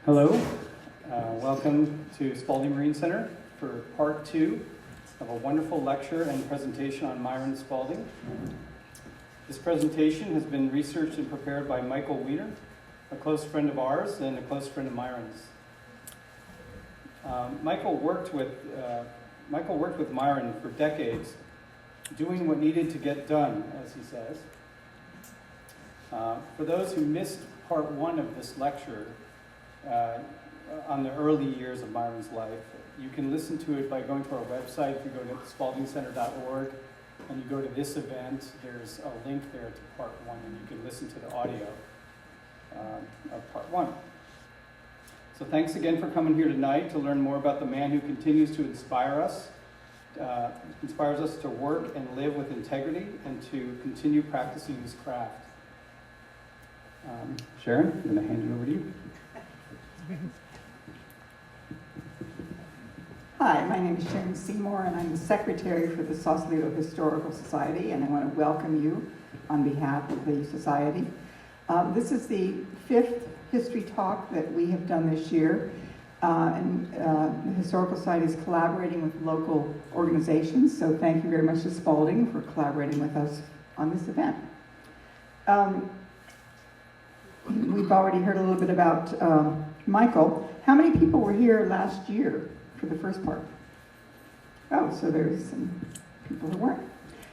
Hello, welcome to Spaulding Marine Center for part 2 of a wonderful lecture and presentation on Myron Spaulding. This presentation has been researched and prepared by Michael Wiener, a close friend of ours and a close friend of Myron's. Michael worked with Myron for decades, doing what needed to get done, as he says. For those who missed part 1 of this lecture, on the early years of Myron's life, you can listen to it by going to our website. If you go to spauldingcenter.org and you go to this event, there's a link there to part 1, and you can listen to the audio of part 1. So thanks again for coming here tonight to learn more about the man who continues to inspires us to work and live with integrity and to continue practicing his craft. Sharon, I'm going to hand it over to you. Hi, my name is Sharon Seymour, and I'm the secretary for the Sausalito Historical Society, and I want to welcome you on behalf of the society. This is the 5th history talk that we have done this year, and the Historical Society is collaborating with local organizations, so thank you very much to Spaulding for collaborating with us on this event. We've already heard a little bit about Michael. How many people were here last year for the first part? Oh, so there's some people who weren't.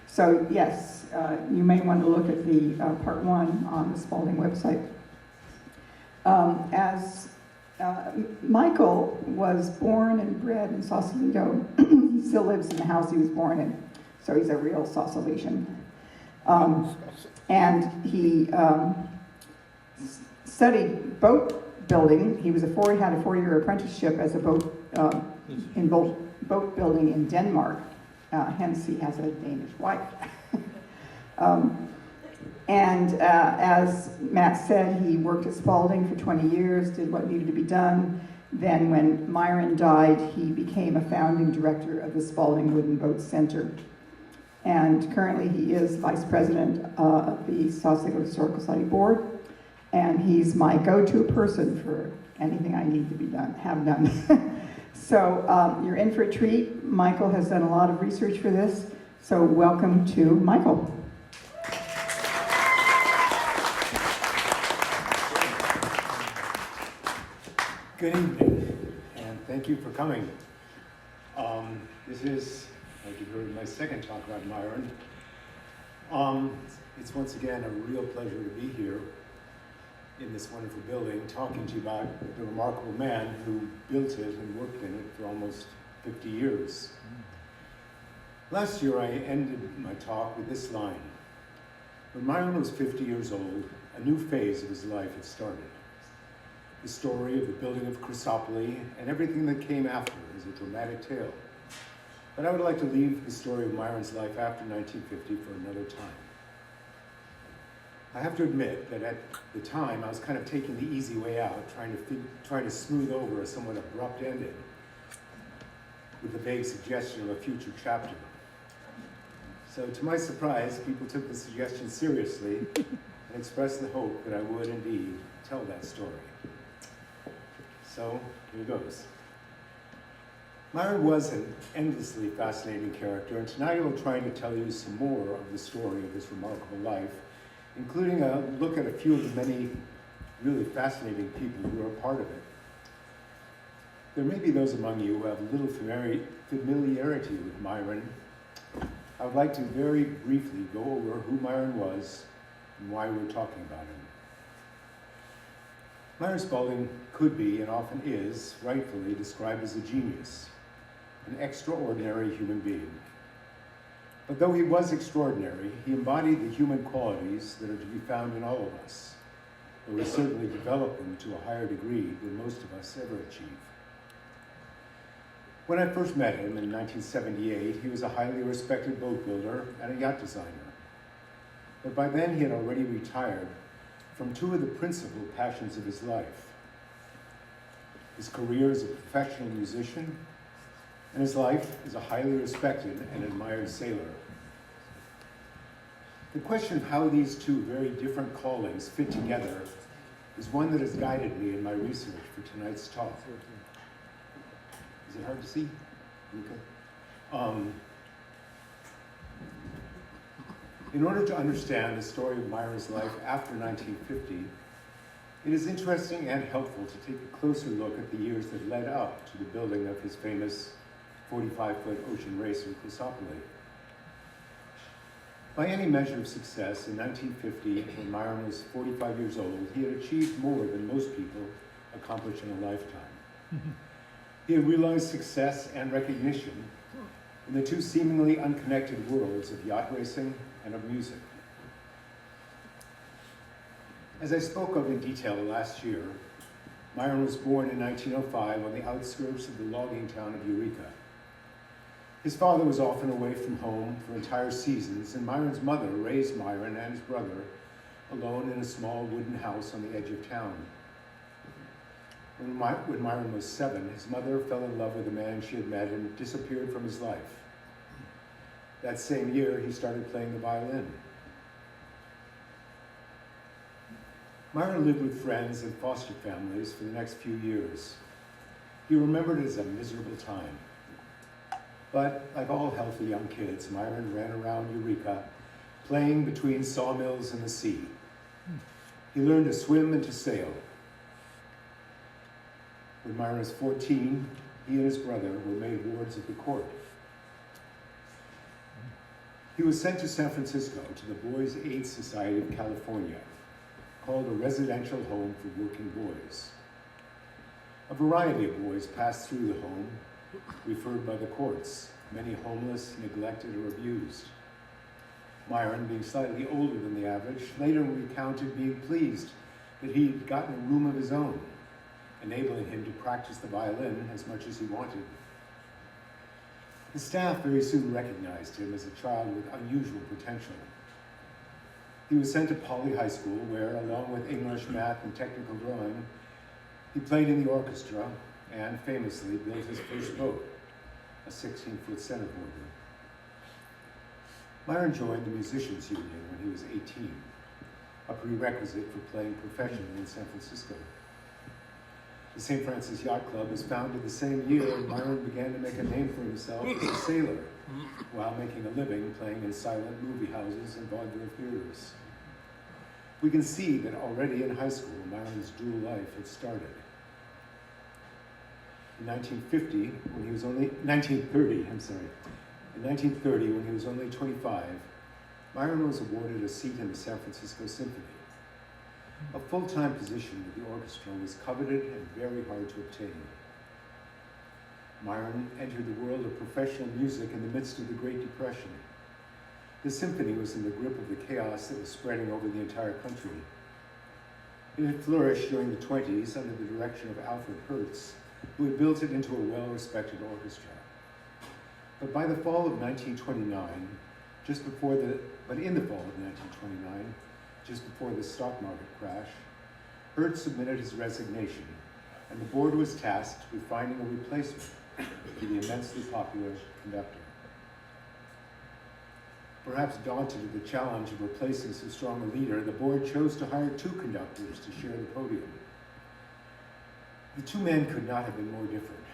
So yes, you may want to look at the part 1 on the Spaulding website. Michael was born and bred in Sausalito. He still lives in the house he was born in, so he's a real Sausalitian. And he studied boat building. He had a 4-year apprenticeship as a boat building in Denmark. Hence, he has a Danish wife. As Matt said, he worked at Spaulding for 20 years, did what needed to be done. Then when Myron died, he became a founding director of the Spaulding Wooden Boat Center. And currently he is vice president of the Sausalito Historical Society board. And he's my go-to person for anything I need to have done. So you're in for a treat. Michael has done a lot of research for this. So welcome to Michael. Good evening, and thank you for coming. This is, like you heard, my second talk about Myron. It's once again a real pleasure to be here in this wonderful building, talking to you about the remarkable man who built it and worked in it for almost 50 years. Last year, I ended my talk with this line. When Myron was 50 years old, a new phase of his life had started. The story of the building of Chrysopolis and everything that came after is a dramatic tale. But I would like to leave the story of Myron's life after 1950 for another time. I have to admit that at the time, I was kind of taking the easy way out, trying to smooth over a somewhat abrupt ending with the vague suggestion of a future chapter. So to my surprise, people took the suggestion seriously and expressed the hope that I would indeed tell that story. So here goes. Myron was an endlessly fascinating character, and tonight I will try to tell you some more of the story of his remarkable life, including a look at a few of the many really fascinating people who are a part of it. There may be those among you who have little familiarity with Myron. I would like to very briefly go over who Myron was and why we're talking about him. Myron Spaulding could be, and often is, rightfully described as a genius, an extraordinary human being. But though he was extraordinary, he embodied the human qualities that are to be found in all of us, though he certainly developed them to a higher degree than most of us ever achieve. When I first met him in 1978, he was a highly respected boat builder and a yacht designer. But by then he had already retired from 2 of the principal passions of his life: his career as a professional musician and his life as a highly respected and admired sailor. The question of how these 2 very different callings fit together is one that has guided me in my research for tonight's talk. Is it hard to see? Okay. In order to understand the story of Myron's life after 1950, it is interesting and helpful to take a closer look at the years that led up to the building of his famous 45-foot ocean racer, Sausalito. By any measure of success, in 1950, when Myron was 45 years old, he had achieved more than most people accomplish in a lifetime. He had realized success and recognition in the two seemingly unconnected worlds of yacht racing and of music. As I spoke of in detail last year, Myron was born in 1905 on the outskirts of the logging town of Eureka. His father was often away from home for entire seasons, and Myron's mother raised Myron and his brother alone in a small wooden house on the edge of town. When Myron was 7, his mother fell in love with a man she had met and disappeared from his life. That same year, he started playing the violin. Myron lived with friends and foster families for the next few years. He remembered it as a miserable time. But like all healthy young kids, Myron ran around Eureka, playing between sawmills and the sea. He learned to swim and to sail. When Myron was 14, he and his brother were made wards of the court. He was sent to San Francisco to the Boys' Aid Society of California, called a residential home for working boys. A variety of boys passed through the home, referred by the courts, many homeless, neglected, or abused. Myron, being slightly older than the average, later recounted being pleased that he had gotten a room of his own, enabling him to practice the violin as much as he wanted. The staff very soon recognized him as a child with unusual potential. He was sent to Poly High School, where, along with English, math, and technical drawing, he played in the orchestra and famously built his first boat, a 16-foot centerboarder. Myron joined the Musicians Union when he was 18, a prerequisite for playing professionally in San Francisco. The St. Francis Yacht Club was founded the same year, and Myron began to make a name for himself as a sailor, while making a living playing in silent movie houses and vaudeville theaters. We can see that already in high school, Myron's dual life had started. In 1930, when he was only 25, Myron was awarded a seat in the San Francisco Symphony. A full-time position with the orchestra was coveted and very hard to obtain. Myron entered the world of professional music in the midst of the Great Depression. The symphony was in the grip of the chaos that was spreading over the entire country. It had flourished during the 20s under the direction of Alfred Hertz, who had built it into a well-respected orchestra. But by the fall of 1929, in the fall of 1929, just before the stock market crash, Hertz submitted his resignation, and the board was tasked with finding a replacement for the immensely popular conductor. Perhaps daunted at the challenge of replacing so strong a leader, the board chose to hire 2 conductors to share the podium. The 2 men could not have been more different.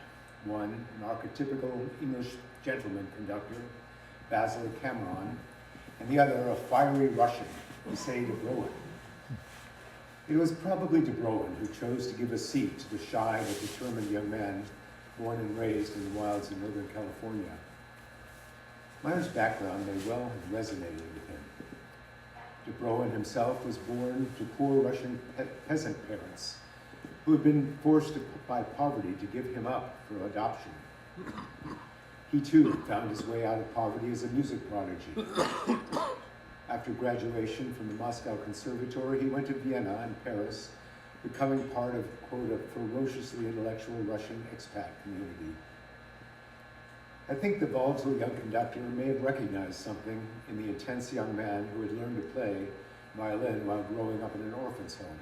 One, an archetypical English gentleman conductor, Basil Cameron, and the other, a fiery Russian, Yusei de Broen. It was probably de Broen who chose to give a seat to the shy but determined young man born and raised in the wilds of Northern California. Myron's background may well have resonated with him. De Broen himself was born to poor Russian peasant parents who had been forced by poverty to give him up for adoption. He too found his way out of poverty as a music prodigy. After graduation from the Moscow Conservatory, he went to Vienna and Paris, becoming part of, quote, a ferociously intellectual Russian expat community. I think the volatile young conductor may have recognized something in the intense young man who had learned to play violin while growing up in an orphan's home.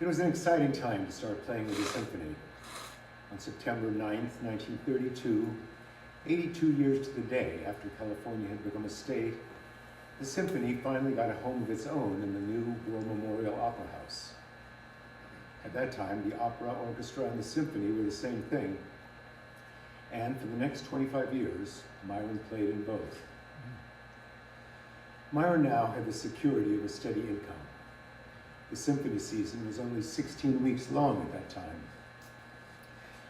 It was an exciting time to start playing with the symphony. On September 9th, 1932, 82 years to the day after California had become a state, the the symphony finally got a home of its own in the new War Memorial Opera House. At that time, the opera, orchestra, and the symphony were the same thing, and for the next 25 years, Myron played in both. Myron now had the security of a steady income. The symphony season was only 16 weeks long at that time.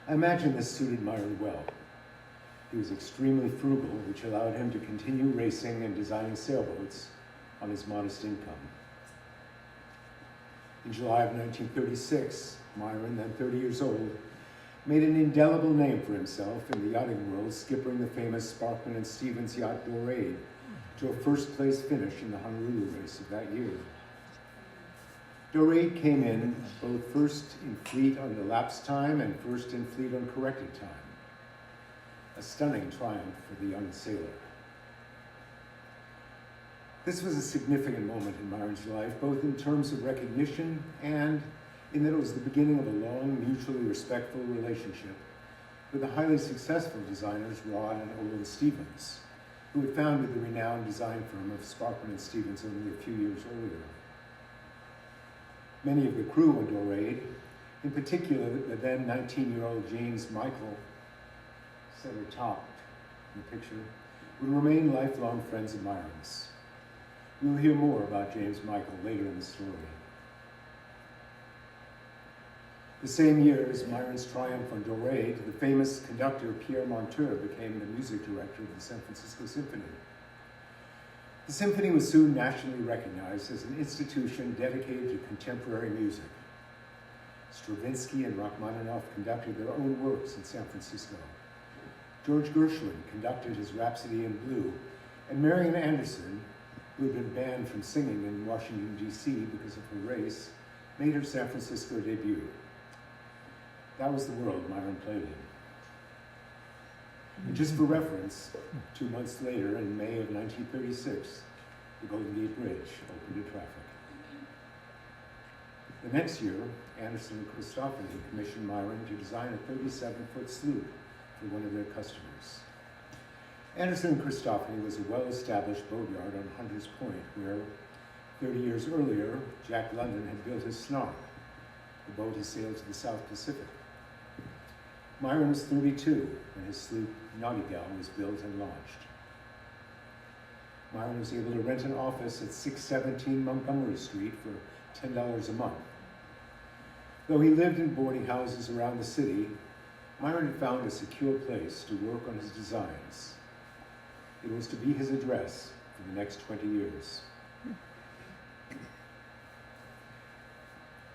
I imagine this suited Myron well. He was extremely frugal, which allowed him to continue racing and designing sailboats on his modest income. In July of 1936, Myron, then 30 years old, made an indelible name for himself in the yachting world, skippering the famous Sparkman and Stevens yacht Dorade to a first-place finish in the Honolulu race of that year. Dorade came in both first in fleet on elapsed time and first in fleet on corrected time. A stunning triumph for the young sailor. This was a significant moment in Myron's life, both in terms of recognition and in that it was the beginning of a long, mutually respectful relationship with the highly successful designers Rod and Olin Stevens, who had founded the renowned design firm of Sparkman and Stevens only a few years earlier. Many of the crew on Dorade, in particular the then 19-year-old James Michael, center top in the picture, would remain lifelong friends of Myron's. We'll hear more about James Michael later in the story. The same year as Myron's triumph on Dorade, the famous conductor Pierre Monteur became the music director of the San Francisco Symphony. The symphony was soon nationally recognized as an institution dedicated to contemporary music. Stravinsky and Rachmaninoff conducted their own works in San Francisco. George Gershwin conducted his Rhapsody in Blue, and Marian Anderson, who had been banned from singing in Washington, D.C. because of her race, made her San Francisco debut. That was the world Myron played in. And just for reference, 2 months later, in May of 1936, the Golden Gate Bridge opened to traffic. The next year, Anderson and Christofany commissioned Myron to design a 37-foot sloop for one of their customers. Anderson and Christofany was a well-established boatyard on Hunter's Point, where 30 years earlier, Jack London had built his Snark, the boat he sailed to the South Pacific. Myron was 32 when his sloop Naughtygal was built and launched. Myron was able to rent an office at 617 Montgomery Street for $10 a month. Though he lived in boarding houses around the city, Myron had found a secure place to work on his designs. It was to be his address for the next 20 years.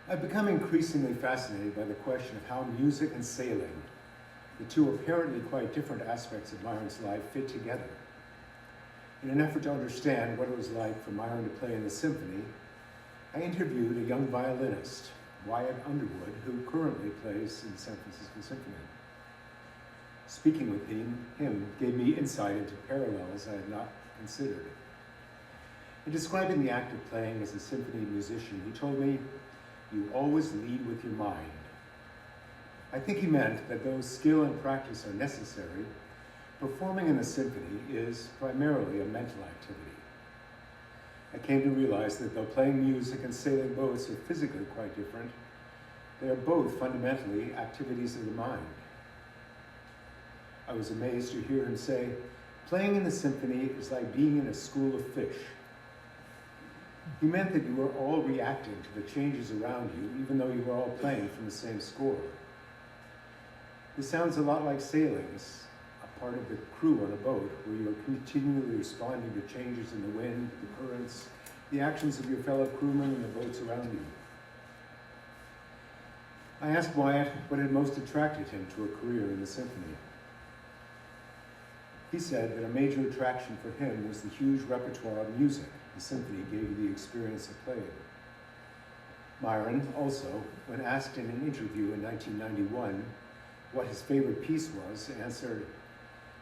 I've become increasingly fascinated by the question of how music and sailing, the two apparently quite different aspects of Myron's life, fit together. In an effort to understand what it was like for Myron to play in the symphony, I interviewed a young violinist, Wyatt Underwood, who currently plays in the San Francisco Symphony. Speaking with him gave me insight into parallels I had not considered. In describing the act of playing as a symphony musician, he told me, "You always lead with your mind." I think he meant that though skill and practice are necessary, performing in the symphony is primarily a mental activity. I came to realize that though playing music and sailing boats are physically quite different, they are both fundamentally activities of the mind. I was amazed to hear him say, playing in the symphony is like being in a school of fish. He meant that you were all reacting to the changes around you, even though you were all playing from the same score. This sounds a lot like sailing, as a part of the crew on a boat, where you are continually responding to changes in the wind, the currents, the actions of your fellow crewmen and the boats around you. I asked Wyatt what had most attracted him to a career in the symphony. He said that a major attraction for him was the huge repertoire of music the symphony gave you the experience of playing. Myron also, when asked in an interview in 1991 what his favorite piece was, answered,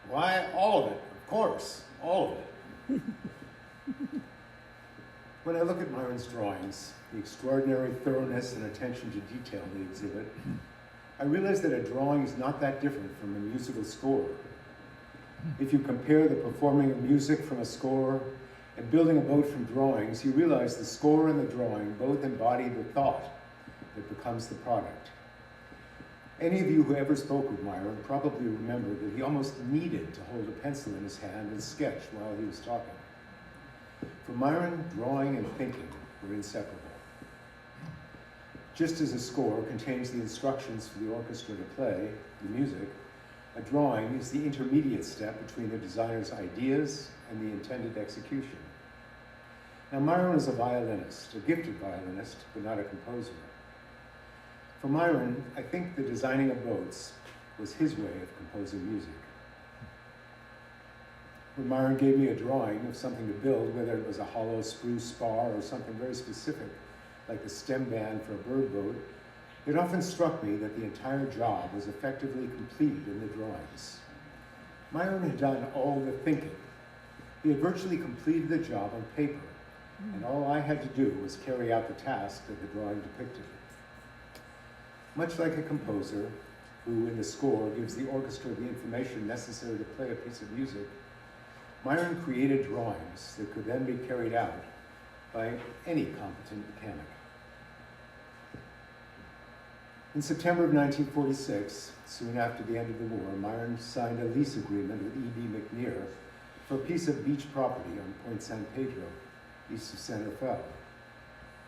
"Why, all of it, of course, all of it." When I look at Myron's drawings, the extraordinary thoroughness and attention to detail they exhibit, I realize that a drawing is not that different from a musical score. If you compare the performing of music from a score And building a boat from drawings, he realized the score and the drawing both embody the thought that becomes the product. Any of you who ever spoke with Myron probably remember that he almost needed to hold a pencil in his hand and sketch while he was talking. For Myron, drawing and thinking were inseparable. Just as a score contains the instructions for the orchestra to play, the music, a drawing is the intermediate step between the designer's ideas and the intended execution. Now, Myron is a violinist, a gifted violinist, but not a composer. For Myron, I think the designing of boats was his way of composing music. When Myron gave me a drawing of something to build, whether it was a hollow spruce spar or something very specific, like the stem band for a bird boat, it often struck me that the entire job was effectively completed in the drawings. Myron had done all the thinking. He had virtually completed the job on paper, and all I had to do was carry out the task that the drawing depicted. Much like a composer, who in the score gives the orchestra the information necessary to play a piece of music, Myron created drawings that could then be carried out by any competent mechanic. In September of 1946, soon after the end of the war, Myron signed a lease agreement with E.B. McNear for a piece of beach property on Point San Pedro, east of Santa Fe,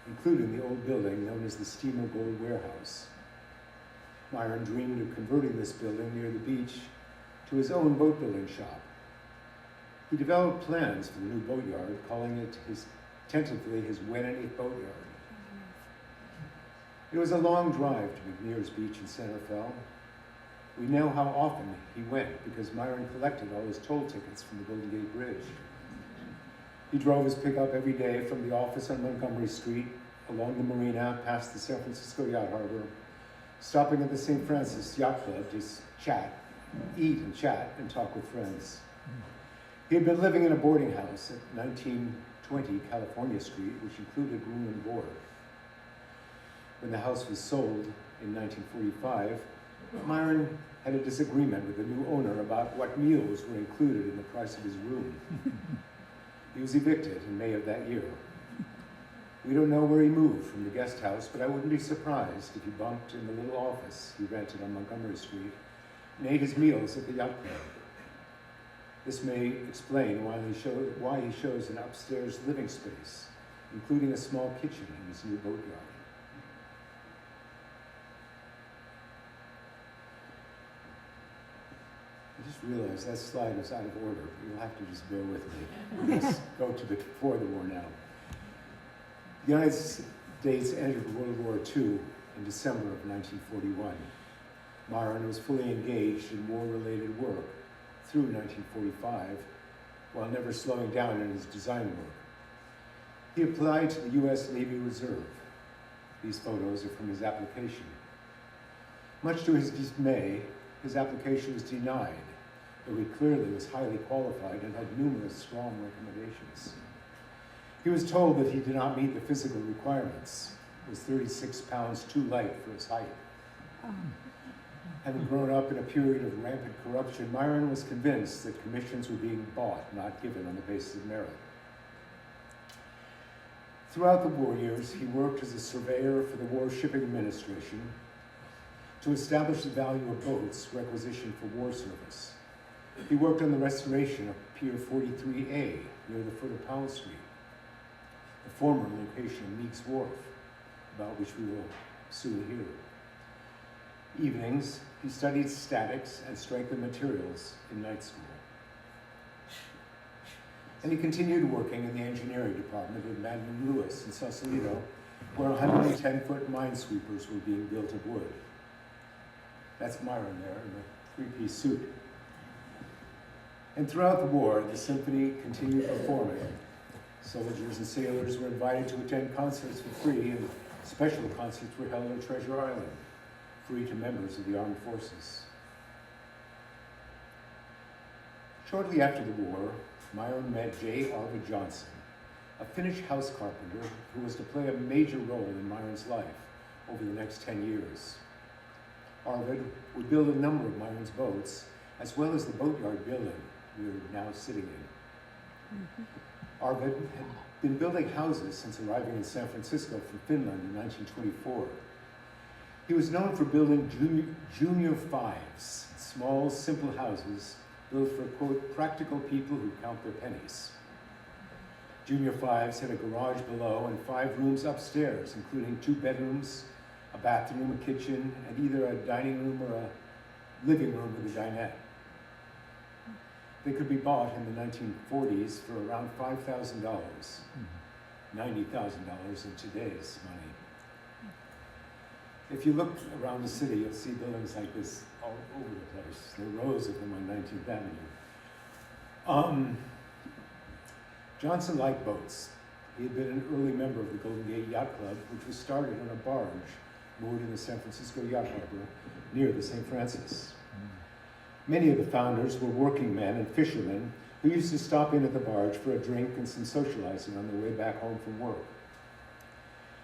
including the old building known as the Steamer Gold Warehouse. Myron dreamed of converting this building near the beach to his own boat building shop. He developed plans for the new boatyard, calling it tentatively his Wenonee boatyard. It was a long drive to McNear's beach in Santa Fe. We know how often he went because Myron collected all his toll tickets from the Golden Gate Bridge. He drove his pickup every day from the office on Montgomery Street, along the marina, past the San Francisco Yacht Harbor, stopping at the St. Francis Yacht Club to eat and chat, and talk with friends. He had been living in a boarding house at 1920 California Street, which included room and board. When the house was sold in 1945, Myron had a disagreement with the new owner about what meals were included in the price of his room. He was evicted in May of that year. We don't know where he moved from the guest house, but I wouldn't be surprised if he bunked in the little office he rented on Montgomery Street and ate his meals at the yacht club. This may explain why he shows an upstairs living space, including a small kitchen in his new boatyard. I just realized that slide was out of order. You'll have to just bear with me. Let's go to before the war now. The United States entered World War II in December of 1941. Myron was fully engaged in war-related work through 1945, while never slowing down in his design work. He applied to the U.S. Navy Reserve. These photos are from his application. Much to his dismay, his application was denied, though he clearly was highly qualified and had numerous strong recommendations. He was told that he did not meet the physical requirements, was 36 pounds too light for his height. Having grown up in a period of rampant corruption, Myron was convinced that commissions were being bought, not given on the basis of merit. Throughout the war years, he worked as a surveyor for the War Shipping Administration to establish the value of boats requisitioned for war service. He worked on the restoration of Pier 43A near the foot of Powell Street, the former location of Meeks Wharf, about which we will soon hear. Evenings, he studied statics and strength of materials in night school. And he continued working in the engineering department at Magnum Lewis in Sausalito, where 110-foot minesweepers were being built of wood. That's Myron there in a three-piece suit. And throughout the war, the symphony continued performing. Soldiers and sailors were invited to attend concerts for free, and special concerts were held on Treasure Island, free to members of the armed forces. Shortly after the war, Myron met J. Arvid Johnson, a Finnish house carpenter who was to play a major role in Myron's life over the next 10 years. Arvid would build a number of Myron's boats, as well as the boatyard building we are now sitting in. Arvid had been building houses since arriving in San Francisco from Finland in 1924. He was known for building junior fives, small, simple houses built for, quote, practical people who count their pennies. Junior fives had a garage below and 5 rooms upstairs, including 2 bedrooms, a bathroom, a kitchen, and either a dining room or a living room with a dinette. They could be bought in the 1940s for around $5,000, $90,000 in today's money. If you look around the city, you'll see buildings like this all over the place. There are rows of them on 19th Avenue. Johnson liked boats. He had been an early member of the Golden Gate Yacht Club, which was started on a barge moored in the San Francisco Yacht Harbor near the St. Francis. Many of the founders were working men and fishermen who used to stop in at the barge for a drink and some socializing on their way back home from work.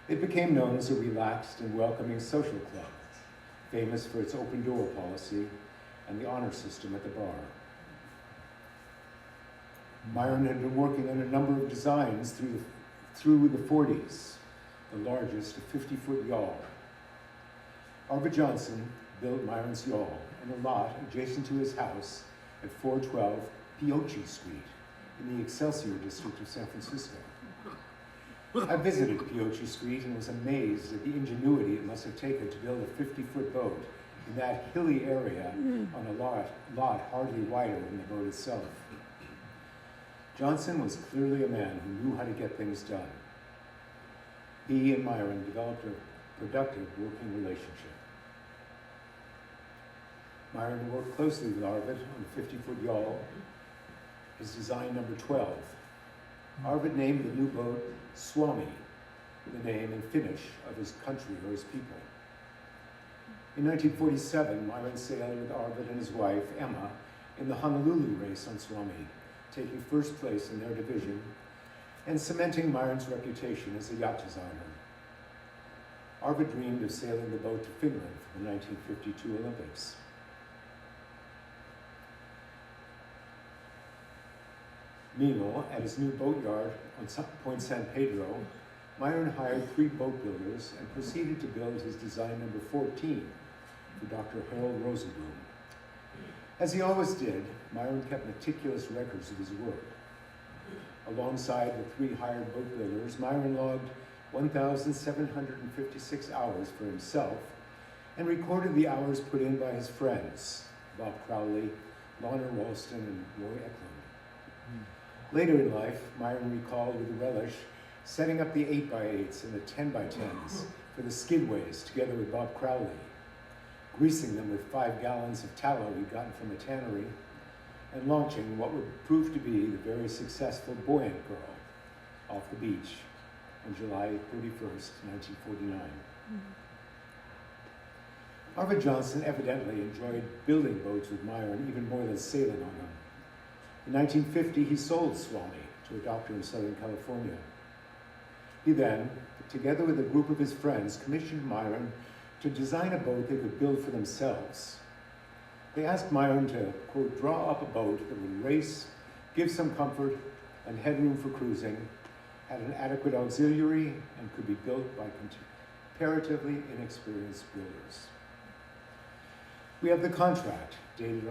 It became known as a relaxed and welcoming social club, famous for its open door policy and the honor system at the bar. Myron had been working on a number of designs through the 40s, the largest a 50-foot yawl. Arvid Johnson built Myron's yawl in a lot adjacent to his house at 412 Pioche Street in the Excelsior district of San Francisco. I visited Pioche Street and was amazed at the ingenuity it must have taken to build a 50-foot boat in that hilly area on a lot hardly wider than the boat itself. Johnson was clearly a man who knew how to get things done. He and Myron developed a productive working relationship. Myron worked closely with Arvid on the 50-foot yawl, his design number 12. Arvid named the new boat Suomi, the name in Finnish of his country or his people. In 1947, Myron sailed with Arvid and his wife, Emma, in the Honolulu race on Suomi, taking first place in their division and cementing Myron's reputation as a yacht designer. Arvid dreamed of sailing the boat to Finland for the 1952 Olympics. Meanwhile, at his new boatyard on Point San Pedro, Myron hired 3 boat builders and proceeded to build his design number 14 for Dr. Harold Rosenblum. As he always did, Myron kept meticulous records of his work. Alongside the 3 hired boat builders, Myron logged 1,756 hours for himself and recorded the hours put in by his friends, Bob Crowley, Lorna Ralston, and Roy Eklund. Later in life, Myron recalled with relish setting up the 8x8s and the 10x10s for the skidways together with Bob Crowley, greasing them with 5 gallons of tallow he'd gotten from a tannery, and launching what would prove to be the very successful Buoyant Girl off the beach on July 31st, 1949. Arvid Johnson evidently enjoyed building boats with Myron even more than sailing on them. In 1950, he sold Suomi to a doctor in Southern California. He then, together with a group of his friends, commissioned Myron to design a boat they could build for themselves. They asked Myron to, quote, draw up a boat that would race, give some comfort and headroom for cruising, had an adequate auxiliary, and could be built by comparatively inexperienced builders. We have the contract, dated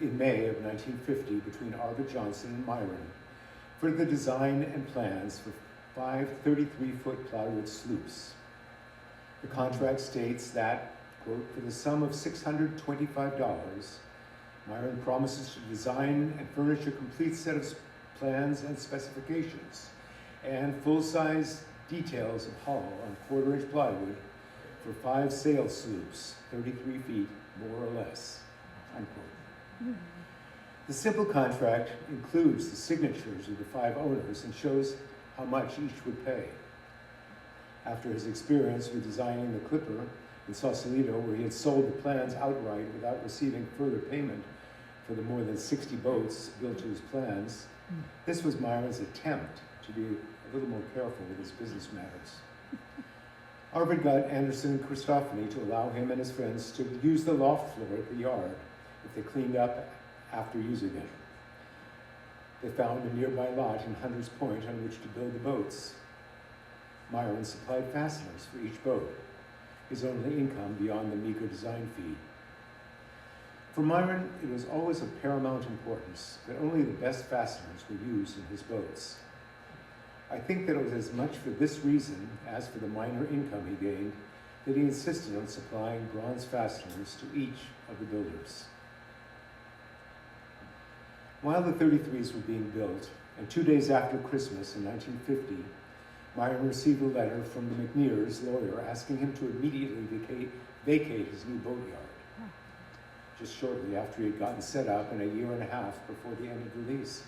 in May of 1950, between Arvid Johnson and Myron for the design and plans for 5 33-foot plywood sloops. The contract states that, quote, for the sum of $625, Myron promises to design and furnish a complete set of plans and specifications and full-size details of hull on quarter-inch plywood for 5 sail sloops, 33 feet, more or less, unquote. The simple contract includes the signatures of the 5 owners and shows how much each would pay. After his experience with designing the Clipper in Sausalito, where he had sold the plans outright without receiving further payment for the more than 60 boats built to his plans, this was Myron's attempt to be a little more careful with his business matters. Arvid got Anderson and Christophany to allow him and his friends to use the loft floor at the yard if they cleaned up after using it. They found a nearby lot in Hunter's Point on which to build the boats. Myron supplied fasteners for each boat, his only income beyond the meager design fee. For Myron, it was always of paramount importance that only the best fasteners were used in his boats. I think that it was as much for this reason as for the minor income he gained that he insisted on supplying bronze fasteners to each of the builders. While the 33s were being built, and 2 days after Christmas in 1950, Myron received a letter from the McNears' lawyer asking him to immediately vacate his new boatyard, just shortly after he had gotten set up and a year and a half before the end of the lease.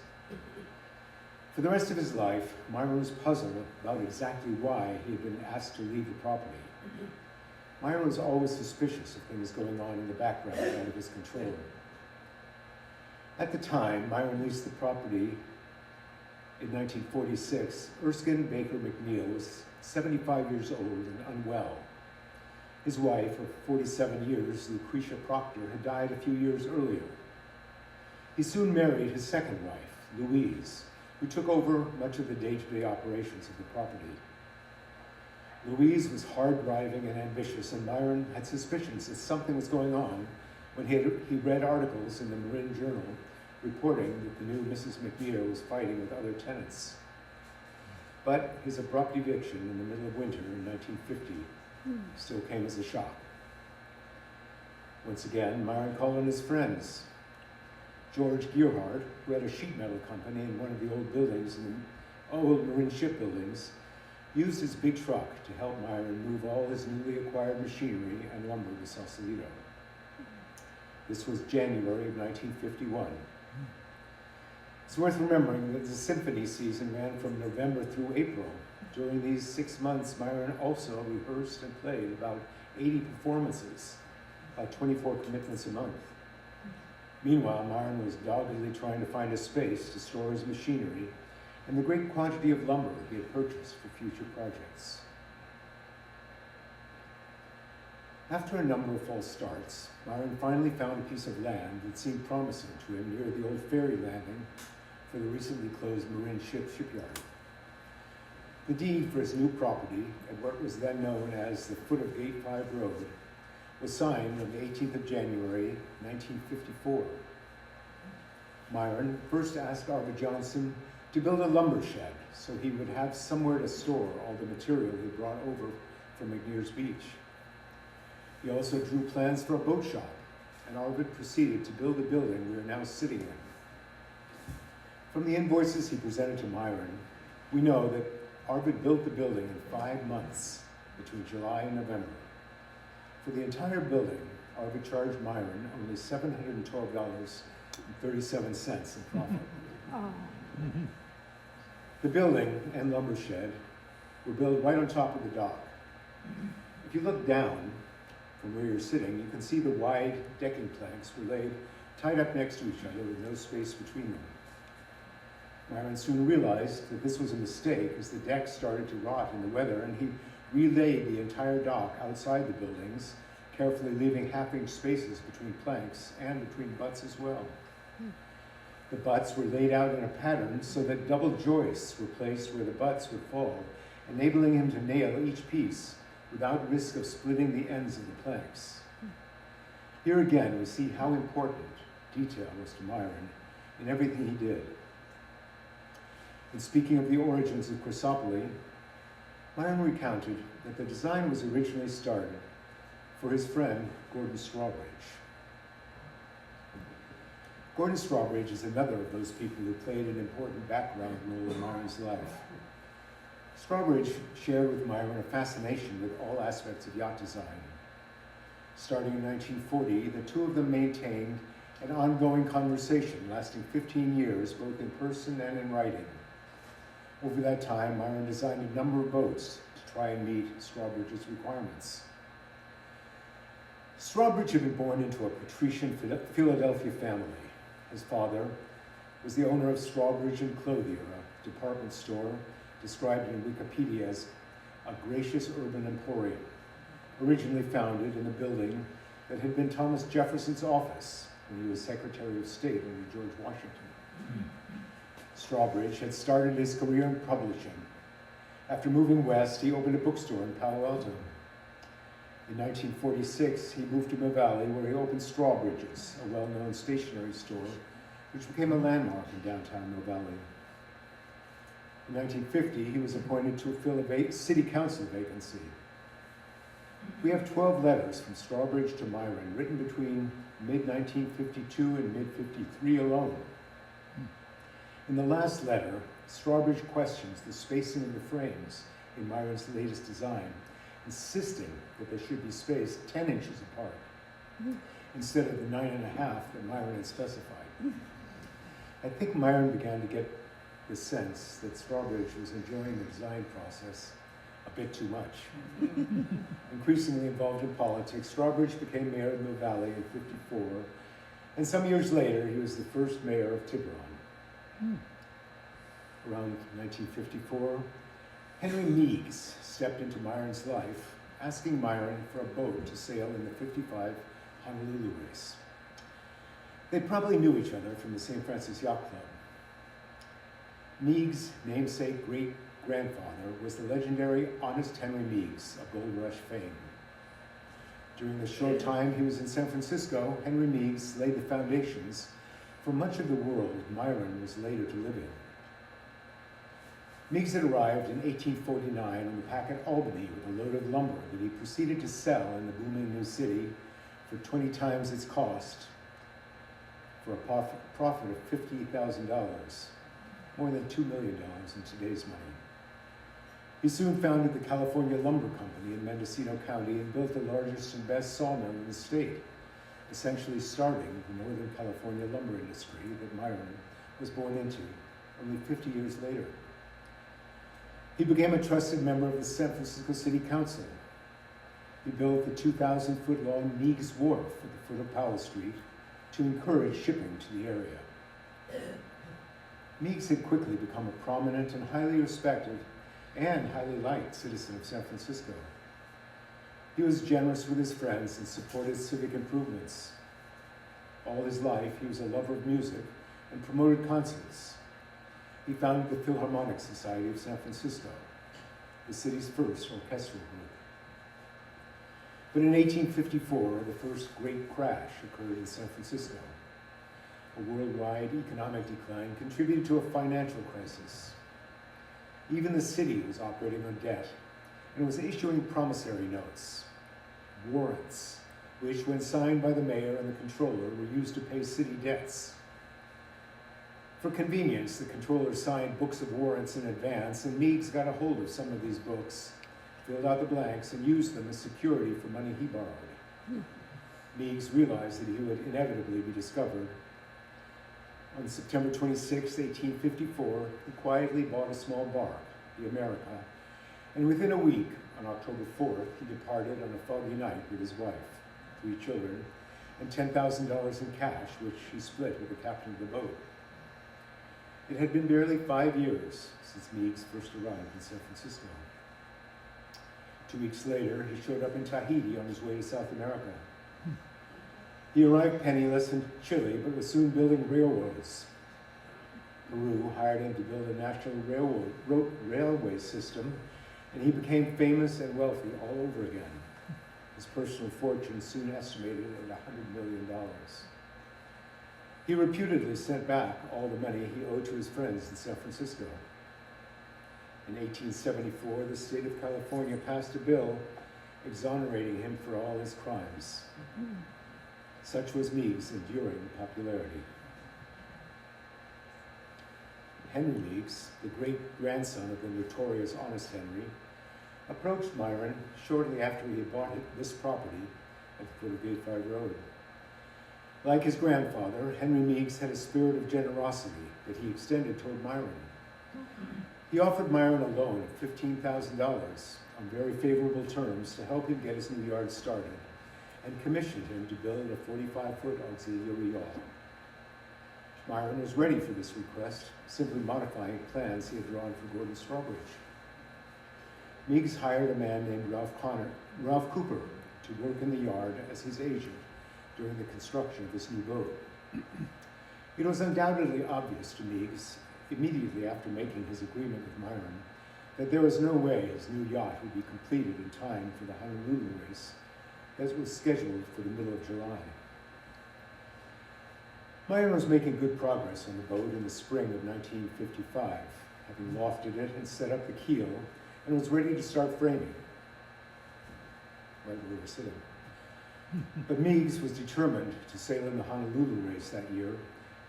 For the rest of his life, Myron was puzzled about exactly why he had been asked to leave the property. Myron was always suspicious of things going on in the background out of his control. At the time Myron leased the property in 1946, Erskine Baker McNeil was 75 years old and unwell. His wife of 47 years, Lucretia Proctor, had died a few years earlier. He soon married his second wife, Louise, who took over much of the day-to-day operations of the property. Louise was hard-driving and ambitious, and Myron had suspicions that something was going on when he read articles in the Marin Journal reporting that the new Mrs. McNeil was fighting with other tenants. But his abrupt eviction in the middle of winter in 1950 still came as a shock. Once again, Myron called on his friends. George Gearhart, who had a sheet metal company in one of the old buildings, in the old Marin shipbuildings, used his big truck to help Myron move all his newly acquired machinery and lumber to Sausalito. This was January of 1951. It's worth remembering that the symphony season ran from November through April. During these 6 months, Myron also rehearsed and played about 80 performances, about 24 commitments a month. Meanwhile, Myron was doggedly trying to find a space to store his machinery and the great quantity of lumber he had purchased for future projects. After a number of false starts, Myron finally found a piece of land that seemed promising to him near the old ferry landing for the recently closed Marin shipyard. The deed for his new property at what was then known as the foot of Gate 5 Road was signed on the 18th of January, 1954. Myron first asked Arvid Johnson to build a lumber shed so he would have somewhere to store all the material he brought over from McNears Beach. He also drew plans for a boat shop, and Arvid proceeded to build the building we are now sitting in. From the invoices he presented to Myron, we know that Arvid built the building in 5 months between July and November. For the entire building, Arvid charged Myron only $712.37 in profit. The building and lumber shed were built right on top of the dock. If you look down from where you're sitting, you can see the wide decking planks were laid tied up next to each other with no space between them. Myron soon realized that this was a mistake as the deck started to rot in the weather, and he relaid the entire dock outside the buildings, carefully leaving half-inch spaces between planks and between butts as well. The butts were laid out in a pattern so that double joists were placed where the butts would fall, enabling him to nail each piece without risk of splitting the ends of the planks. Here again, we see how important detail was to Myron in everything he did. In speaking of the origins of Chrysopoly, Myron recounted that the design was originally started for his friend, Gordon Strawbridge. Gordon Strawbridge is another of those people who played an important background role in Myron's life. Strawbridge shared with Myron a fascination with all aspects of yacht design. Starting in 1940, the two of them maintained an ongoing conversation lasting 15 years, both in person and in writing. Over that time, Myron designed a number of boats to try and meet Strawbridge's requirements. Strawbridge had been born into a patrician Philadelphia family. His father was the owner of Strawbridge and Clothier, a department store described in Wikipedia as a gracious urban emporium, originally founded in a building that had been Thomas Jefferson's office when he was Secretary of State under George Washington. Strawbridge had started his career in publishing. After moving west, he opened a bookstore in Palo Alto. In 1946, he moved to Mill Valley, where he opened Strawbridge's, a well-known stationery store, which became a landmark in downtown Mill Valley. In 1950, he was appointed to fill a city council vacancy. We have 12 letters from Strawbridge to Myron, written between mid-1952 and mid-53 alone. In the last letter, Strawbridge questions the spacing of the frames in Myron's latest design, insisting that they should be spaced 10 inches apart, instead of the 9.5 that Myron had specified. I think Myron began to get the sense that Strawbridge was enjoying the design process a bit too much. Increasingly involved in politics, Strawbridge became mayor of Mill Valley in '54, and some years later, he was the first mayor of Tiburon. Around 1954, Henry Meigs stepped into Myron's life, asking Myron for a boat to sail in the '55 Honolulu race. They probably knew each other from the St. Francis Yacht Club. Meigs' namesake great-grandfather was the legendary Honest Henry Meigs of Gold Rush fame. During the short time he was in San Francisco, Henry Meigs laid the foundations for much of the world Myron was later to live in. Meigs had arrived in 1849 on the packet Albany with a load of lumber that he proceeded to sell in the booming new city for 20 times its cost, for a profit of $50,000, more than $2 million in today's money. He soon founded the California Lumber Company in Mendocino County and built the largest and best sawmill in the state, essentially starting the Northern California lumber industry that Myron was born into only 50 years later. He became a trusted member of the San Francisco City Council. He built the 2,000-foot-long Meigs Wharf at the foot of Powell Street to encourage shipping to the area. Meigs had quickly become a prominent and highly respected and highly liked citizen of San Francisco. He was generous with his friends and supported civic improvements. All his life, he was a lover of music and promoted concerts. He founded the Philharmonic Society of San Francisco, the city's first orchestral group. But in 1854, the first great crash occurred in San Francisco. A worldwide economic decline contributed to a financial crisis. Even the city was operating on debt, and was issuing promissory notes, warrants, which, when signed by the mayor and the controller, were used to pay city debts. For convenience, the controller signed books of warrants in advance, and Meigs got a hold of some of these books, filled out the blanks, and used them as security for money he borrowed. Meigs realized that he would inevitably be discovered. On September 26, 1854, he quietly bought a small bark, the America, and within a week, on October 4th, he departed on a foggy night with his wife, 3 children, and $10,000 in cash, which he split with the captain of the boat. It had been barely 5 years since Meigs first arrived in San Francisco. 2 weeks later, he showed up in Tahiti on his way to South America. He arrived penniless in Chile, but was soon building railroads. Peru hired him to build a national railway system, and he became famous and wealthy all over again. His personal fortune soon estimated at $100 million. He reputedly sent back all the money he owed to his friends in San Francisco. In 1874, the state of California passed a bill exonerating him for all his crimes. Such was Meigs' enduring popularity. Henry Meigs, the great-grandson of the notorious Honest Henry, approached Myron shortly after he had bought this property at the foot of Gate 5 Road. Like his grandfather, Henry Meigs had a spirit of generosity that he extended toward Myron. He offered Myron a loan of $15,000 on very favorable terms to help him get his new yard started, and commissioned him to build a 45-foot auxiliary yacht. Myron was ready for this request, simply modifying plans he had drawn for Gordon Strawbridge. Meigs hired a man named Ralph Cooper to work in the yard as his agent during the construction of this new boat. It was undoubtedly obvious to Meigs immediately after making his agreement with Myron that there was no way his new yacht would be completed in time for the Honolulu race that was scheduled for the middle of July. Myron was making good progress on the boat in the spring of 1955, having lofted it and set up the keel, and was ready to start framing. Right where we were sitting. But Meigs was determined to sail in the Honolulu race that year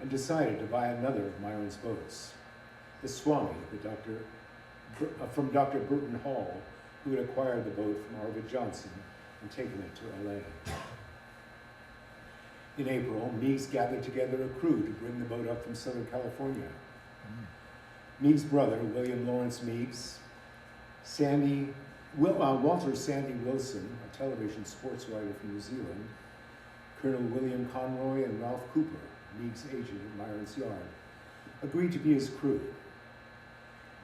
and decided to buy another of Myron's boats, the Swami, from Dr. Burton Hall, who had acquired the boat from Arvid Johnson and taken it to LA. In April, Meigs gathered together a crew to bring the boat up from Southern California. Meigs' brother, William Lawrence Meigs, Walter Sandy Wilson, a television sports writer from New Zealand, Colonel William Conroy, and Ralph Cooper, Meigs' agent at Myron's yard, agreed to be his crew.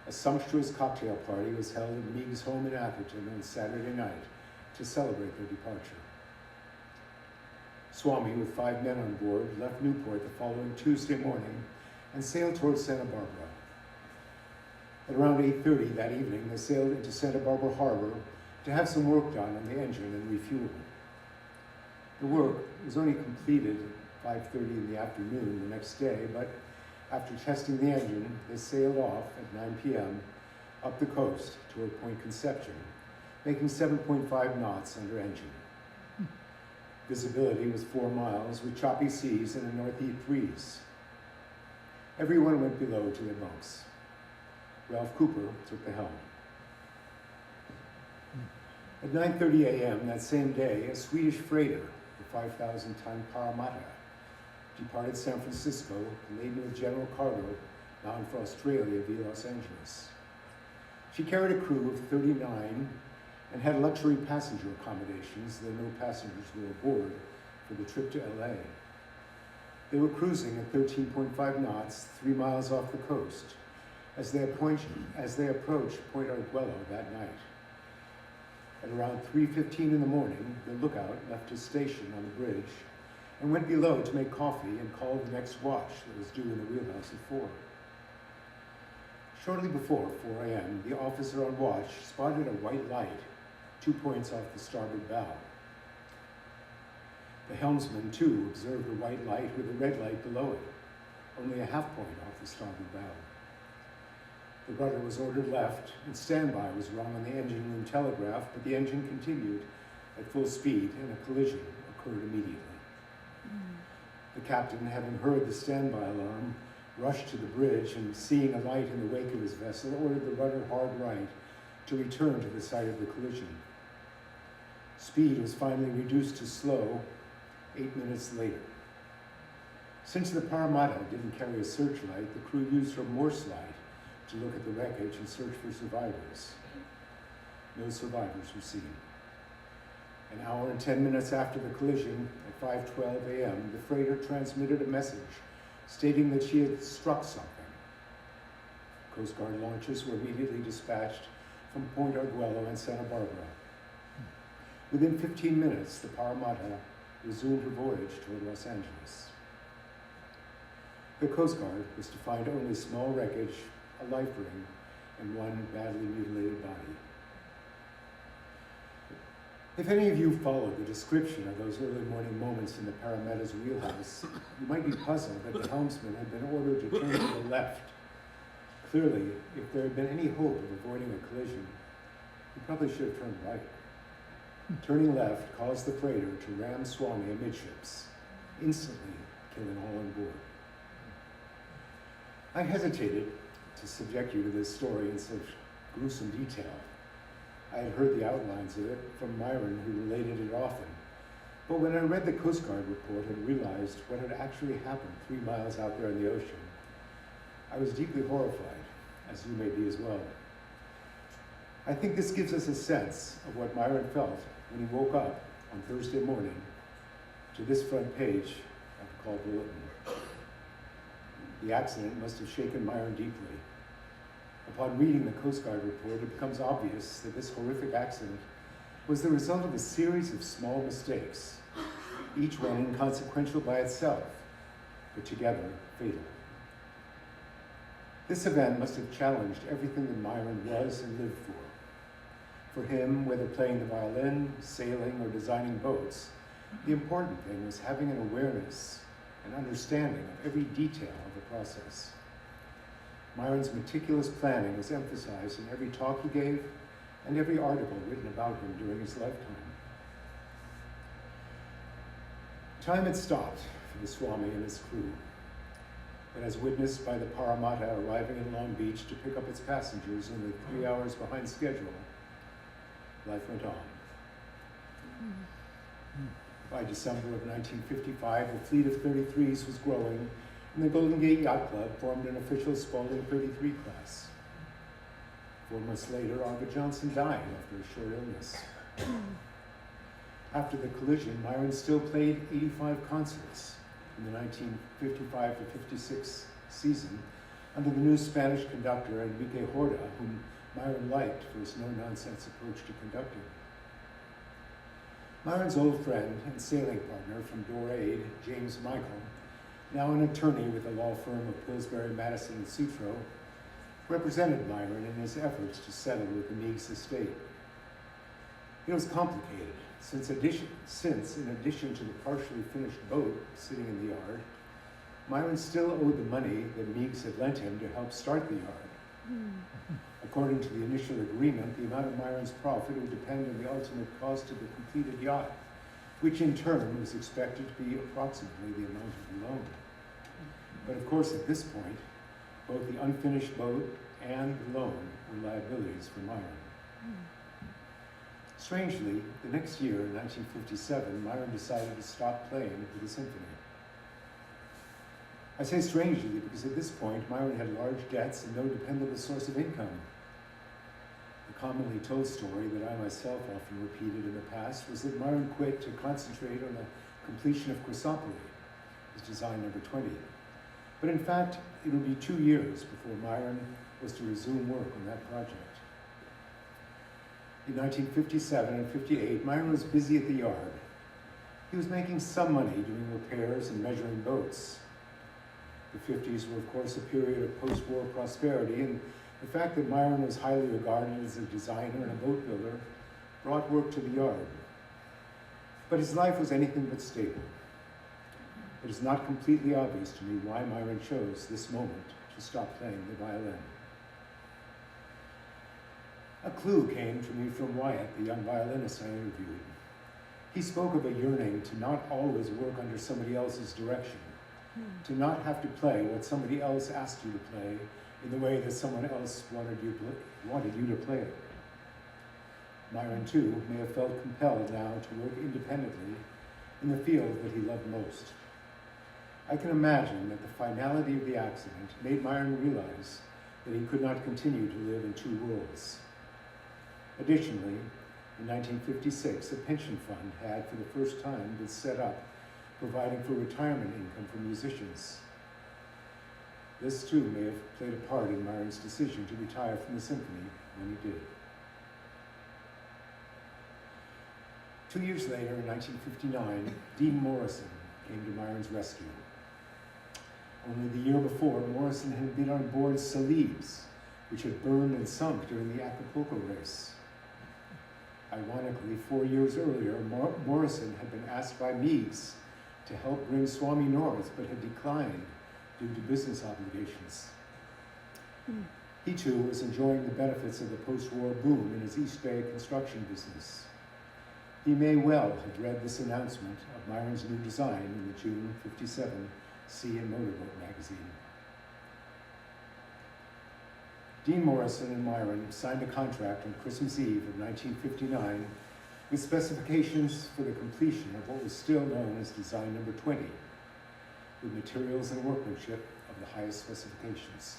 A sumptuous cocktail party was held at Meigs' home in Atherton on Saturday night to celebrate their departure. Swami, with 5 men on board, left Newport the following Tuesday morning and sailed towards Santa Barbara. At around 8:30 that evening, they sailed into Santa Barbara Harbor to have some work done on the engine and refuel. The work was only completed at 5:30 in the afternoon the next day, but after testing the engine, they sailed off at 9 p.m. up the coast toward Point Conception, making 7.5 knots under engine. Visibility was 4 miles with choppy seas and a northeast breeze. Everyone went below to their bunks. Ralph Cooper took the helm. At 9:30 a.m. that same day, a Swedish freighter, the 5,000-ton Parramatta, departed San Francisco laden with general cargo bound for Australia via Los Angeles. She carried a crew of 39 and had luxury passenger accommodations, though no passengers were aboard for the trip to LA. They were cruising at 13.5 knots, 3 miles off the coast, as they approached Point Arguello that night. At around 3:15 in the morning, the lookout left his station on the bridge and went below to make coffee and call the next watch that was due in the wheelhouse at 4. Shortly before 4 a.m., the officer on watch spotted a white light 2 points off the starboard bow. The helmsman, too, observed a white light with a red light below it, only a half point off the starboard bow. The rudder was ordered left, and standby was rung on the engine room telegraph, but the engine continued at full speed, and a collision occurred immediately. The captain, having heard the standby alarm, rushed to the bridge and, seeing a light in the wake of his vessel, ordered the rudder hard right to return to the site of the collision. Speed was finally reduced to slow 8 minutes later. Since the Parramatta didn't carry a searchlight, the crew used her Morse light to look at the wreckage and search for survivors. No survivors were seen. An hour and 10 minutes after the collision, at 5:12 a.m., the freighter transmitted a message stating that she had struck something. Coast Guard launches were immediately dispatched from Point Arguello and Santa Barbara. Within 15 minutes, the Parramatta resumed her voyage toward Los Angeles. The Coast Guard was to find only small wreckage, a life ring, and one badly mutilated body. If any of you followed the description of those early morning moments in the Parramatta's wheelhouse, you might be puzzled that the helmsman had been ordered to turn to the left. Clearly, if there had been any hope of avoiding a collision, he probably should have turned right. Turning left caused the freighter to ram Swami amidships, instantly killing all on board. I hesitated to subject you to this story in such gruesome detail. I had heard the outlines of it from Myron, who related it often. But when I read the Coast Guard report and realized what had actually happened 3 miles out there in the ocean, I was deeply horrified, as you may be as well. I think this gives us a sense of what Myron felt when he woke up on Thursday morning to this front page of the call bulletin. The accident must have shaken Myron deeply. Upon reading the Coast Guard report, it becomes obvious that this horrific accident was the result of a series of small mistakes, each one inconsequential by itself, but together fatal. This event must have challenged everything that Myron was and lived for. For him, whether playing the violin, sailing, or designing boats, the important thing was having an awareness and understanding of every detail of the process. Myron's meticulous planning was emphasized in every talk he gave and every article written about him during his lifetime. Time had stopped for the Swami and his crew, but as witnessed by the Parramatta arriving in Long Beach to pick up its passengers only 3 hours behind schedule, life went on. By December of 1955, the fleet of 33s was growing, and the Golden Gate Yacht Club formed an official Spaulding 33 class. 4 months later, Arvid Johnson died after a short illness. After the collision, Myron still played 85 concerts in the 1955-56 season under the new Spanish conductor Enrique Horta, whom Myron liked for his no-nonsense approach to conducting. Myron's old friend and sailing partner from Dorade, James Michael, now an attorney with the law firm of Pillsbury, Madison, and Sutro, represented Myron in his efforts to settle with the Meigs estate. It was complicated, since in addition to the partially finished boat sitting in the yard, Myron still owed the money that Meigs had lent him to help start the yard. According to the initial agreement, the amount of Myron's profit would depend on the ultimate cost of the completed yacht, which in turn was expected to be approximately the amount of the loan. But of course, at this point, both the unfinished boat and the loan were liabilities for Myron. Strangely, the next year, in 1957, Myron decided to stop playing for the symphony. I say strangely because at this point, Myron had large debts and no dependable source of income. The commonly told story that I myself often repeated in the past was that Myron quit to concentrate on the completion of Chrysopoly, his design number 20. But in fact, it would be 2 years before Myron was to resume work on that project. In 1957 and 58, Myron was busy at the yard. He was making some money doing repairs and measuring boats. The 50s were, of course, a period of post-war prosperity, and the fact that Myron was highly regarded as a designer and a boat builder brought work to the yard. But his life was anything but stable. It is not completely obvious to me why Myron chose this moment to stop playing the violin. A clue came to me from Wyatt, the young violinist I interviewed. He spoke of a yearning to not always work under somebody else's direction, to not have to play what somebody else asked you to play in the way that someone else wanted you to play it. Myron, too, may have felt compelled now to work independently in the field that he loved most. I can imagine that the finality of the accident made Myron realize that he could not continue to live in two worlds. Additionally, in 1956, a pension fund had, for the first time, been set up, providing for retirement income for musicians. This, too, may have played a part in Myron's decision to retire from the symphony when he did. 2 years later, in 1959, Dean Morrison came to Myron's rescue. Only the year before, Morrison had been on board Celebes, which had burned and sunk during the Acapulco race. Ironically, 4 years earlier, Morrison had been asked by Meigs to help bring Swami north, but had declined due to business obligations. He too was enjoying the benefits of the post-war boom in his East Bay construction business. He may well have read this announcement of Myron's new design in the June '57 Sea and Motorboat magazine. Dean Morrison and Myron signed a contract on Christmas Eve of 1959 with specifications for the completion of what was still known as design number 20, with materials and workmanship of the highest specifications.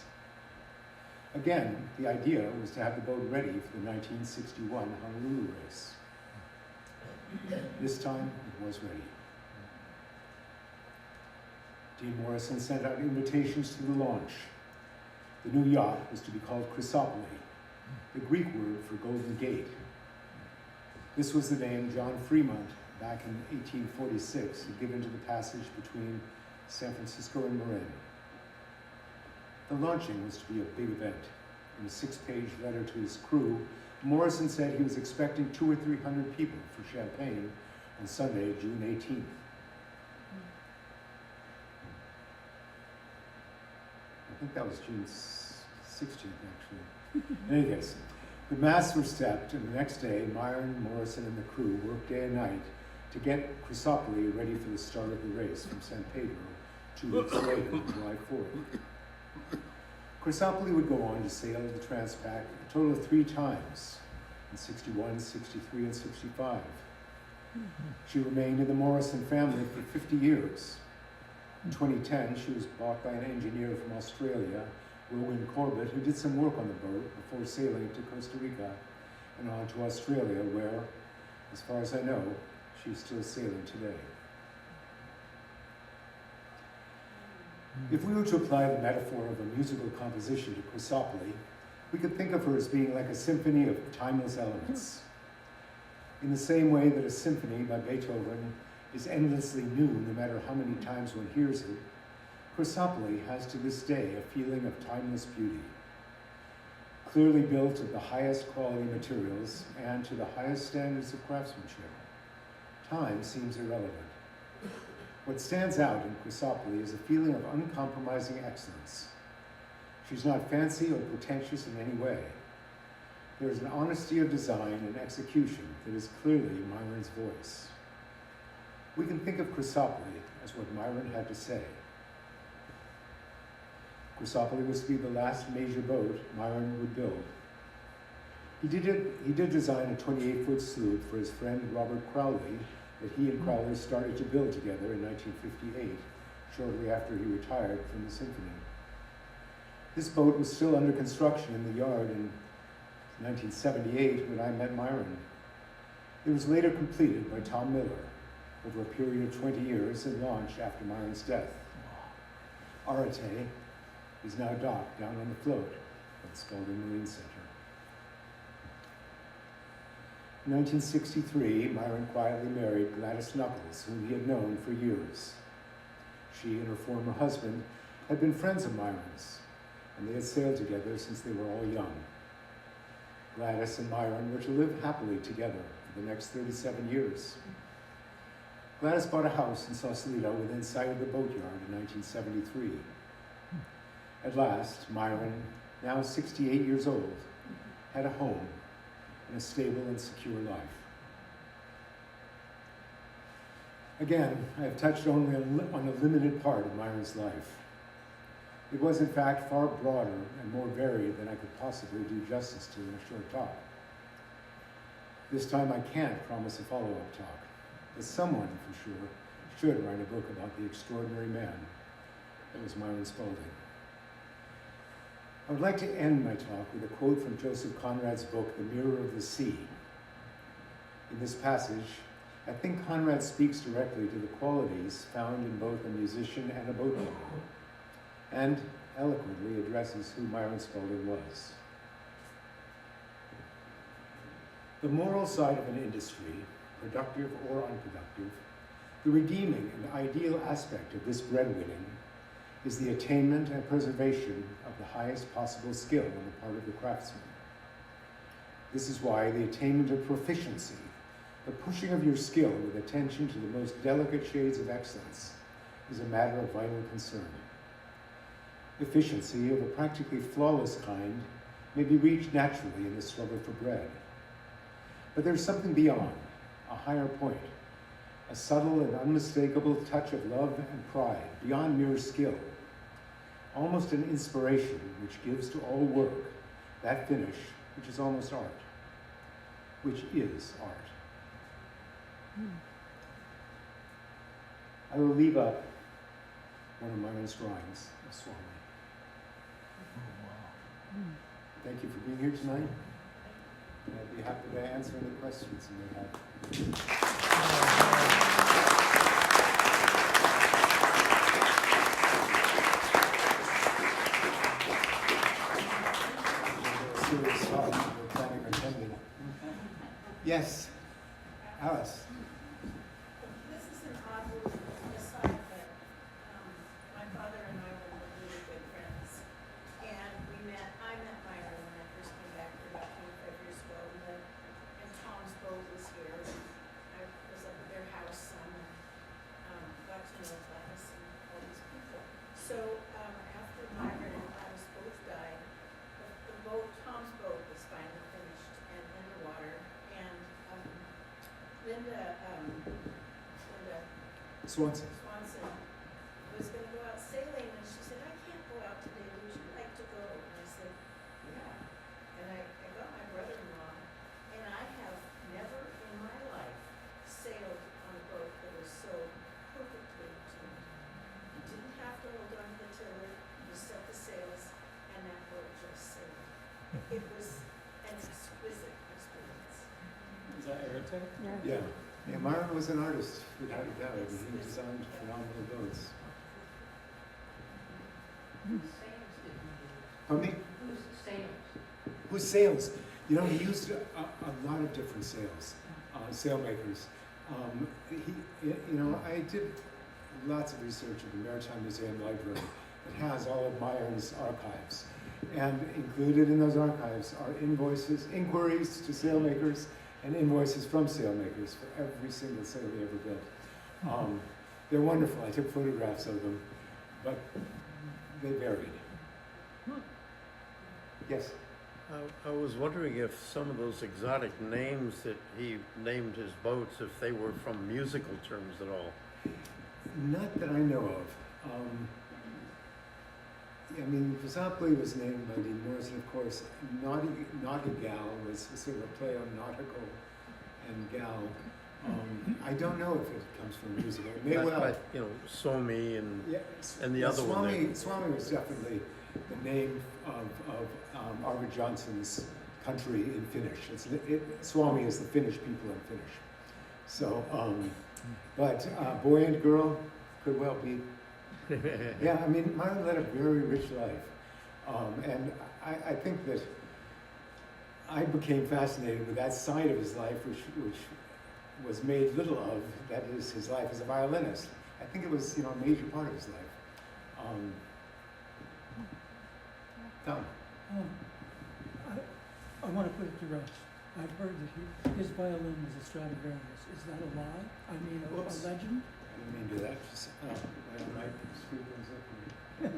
Again, the idea was to have the boat ready for the 1961 Honolulu race. This time, it was ready. Dean Morrison sent out invitations to the launch. The new yacht was to be called Chrysopoly, the Greek word for Golden Gate. This was the name John Fremont, back in 1846, had given to the passage between San Francisco and Marin. The launching was to be a big event. In a 6-page letter to his crew, Morrison said he was expecting 200 or 300 people for champagne on Sunday, June 18th. I think that was June 16th, actually. In any case, the masts were stepped, and the next day, Myron, Morrison, and the crew worked day and night to get Chrysopoli ready for the start of the race from San Pedro 2 weeks later, on July 4th. Chrysopoli would go on to sail the Transpac a total of 3 times, in 61, 63, and 65. She remained in the Morrison family for 50 years. In 2010, she was bought by an engineer from Australia, Rowan Corbett, who did some work on the boat before sailing to Costa Rica and on to Australia, where, as far as I know, she's still sailing today. If we were to apply the metaphor of a musical composition to Chrysopoli, we could think of her as being like a symphony of timeless elements. In the same way that a symphony by Beethoven is endlessly new no matter how many times one hears it, Chrysopoli has to this day a feeling of timeless beauty. Clearly built of the highest quality materials and to the highest standards of craftsmanship, time seems irrelevant. What stands out in Chrysopoli is a feeling of uncompromising excellence. She's not fancy or pretentious in any way. There is an honesty of design and execution that is clearly Myron's voice. We can think of Chrysopoli as what Myron had to say. Chrysopoli was to be the last major boat Myron would build. He did design a 28-foot sloop for his friend Robert Crowley that he and Crowley started to build together in 1958, shortly after he retired from the symphony. This boat was still under construction in the yard in 1978 when I met Myron. It was later completed by Tom Miller over a period of 20 years and launched after Myron's death. Arate is now docked down on the float at the Spaulding Marine Center. In 1963, Myron quietly married Gladys Knuckles, whom he had known for years. She and her former husband had been friends of Myron's, and they had sailed together since they were all young. Gladys and Myron were to live happily together for the next 37 years. Gladys bought a house in Sausalito within sight of the boatyard in 1973. At last, Myron, now 68 years old, had a home and a stable and secure life. Again, I have touched only on a limited part of Myron's life. It was, in fact, far broader and more varied than I could possibly do justice to in a short talk. This time I can't promise a follow-up talk, but someone, for sure, should write a book about the extraordinary man that was Myron Spaulding. I would like to end my talk with a quote from Joseph Conrad's book, The Mirror of the Sea. In this passage, I think Conrad speaks directly to the qualities found in both a musician and a boatbuilder, and eloquently addresses who Myron Spaulding was. The moral side of an industry, productive or unproductive, the redeeming and ideal aspect of this breadwinning is the attainment and preservation of the highest possible skill on the part of the craftsman. This is why the attainment of proficiency, the pushing of your skill with attention to the most delicate shades of excellence, is a matter of vital concern. Efficiency of a practically flawless kind may be reached naturally in the struggle for bread. But there's something beyond, a higher point, a subtle and unmistakable touch of love and pride beyond mere skill, almost an inspiration which gives to all work that finish which is almost art, which is art. I will leave up one of Myron's drawings of Swami. Thank you for being here tonight. And I'd be happy to answer any questions you may have. Serious talk, we're planning our attending. Yes, Alice. This is an odd little aside, but my father and I were really good friends. Swanson. Swanson was gonna go out sailing, and she said, I can't go out today, would you like to go? And I said, yeah. And I got my brother-in-law, and I have never in my life sailed on a boat that was so perfectly tuned. You didn't have to hold on to the tiller, you set the sails, and that boat just sailed. It was an exquisite experience. Is that airtight? Yeah. Yeah, Myron was an artist, without a doubt. He designed phenomenal boats. Pardon me? Whose sails? You know, he used a lot of different sails, sailmakers. I did lots of research at the Maritime Museum Library. It has all of Myron's archives. And included in those archives are inquiries to sailmakers, and invoices from sailmakers for every single sail he ever built. They're wonderful. I took photographs of them, but they varied. Yes? I was wondering if some of those exotic names that he named his boats, if they were from musical terms at all. Not that I know of. Vasapoli was named by the Norse, and of course, Naughty-Gal was sort of a play on nautical and gal. I don't know if it comes from musical. It may well. But, Suomi and the other Swami, one. Swami was definitely the name of Arvid Jansson's country in Finnish. Swami is the Finnish people in Finnish. So, but boy and girl could well be. Yeah, Myron led a very rich life. And I think that I became fascinated with that side of his life, which was made little of, that is his life as a violinist. I think it was, a major part of his life. Tom. I want to put it to rest. I've heard that his violin is a Stradivarius. Is that a lie? A legend? I didn't mean to do that. Just, I might screw things up here.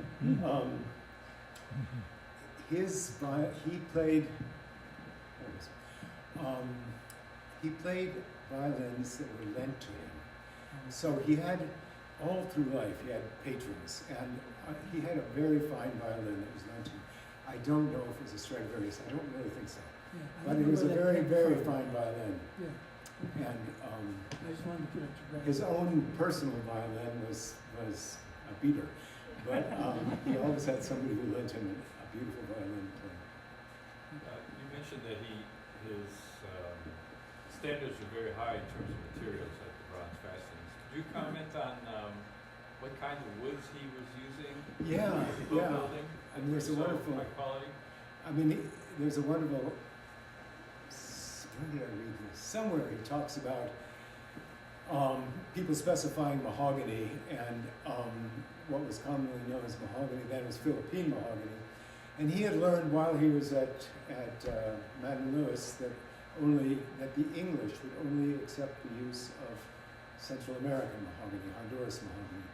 He played violins that were lent to him. So he had, all through life, he had patrons, and he had a very fine violin that was lent to him. I don't know if it was a Stradivarius. I don't really think so. Yeah, But it was a very, very fine violin. Yeah. And I just wanted to put it to rest. his own personal violin was a beater, but he always had somebody who lent him a beautiful violin to play. You mentioned that his standards are very high in terms of materials, like the bronze fastenings. Could you comment on what kinds of woods he was using? Yeah, in boat building? There's a wonderful. High quality. There's a wonderful. Where did I read this? Somewhere he talks about people specifying mahogany, and what was commonly known as mahogany then was Philippine mahogany. And he had learned while he was at Madden Lewis that the English would only accept the use of Central American mahogany, Honduras mahogany.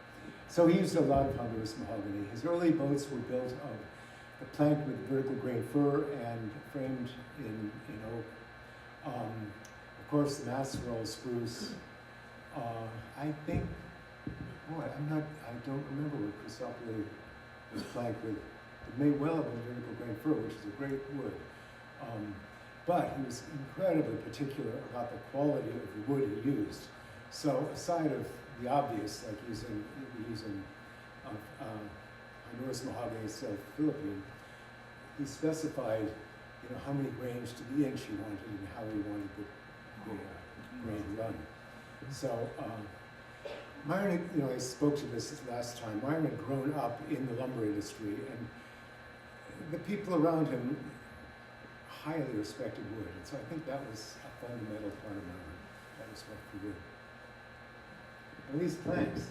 So he used a lot of Honduras mahogany. His early boats were built of the plank with vertical grain fir and framed in oak. Of course, the masts were all spruce. I think, I don't remember what Chrysopoli was planked with. It may well have been vertical grain fir, which is a great wood. But he was incredibly particular about the quality of the wood he used. So aside of the obvious, like using Honduras mahogany instead of Philippine, he specified, how many grains to the inch he wanted and how he wanted the grain run. So Myron, I spoke to this last time. Myron had grown up in the lumber industry, and the people around him highly respected wood. And so I think that was a fundamental part of Myron, that respect for wood. And these planks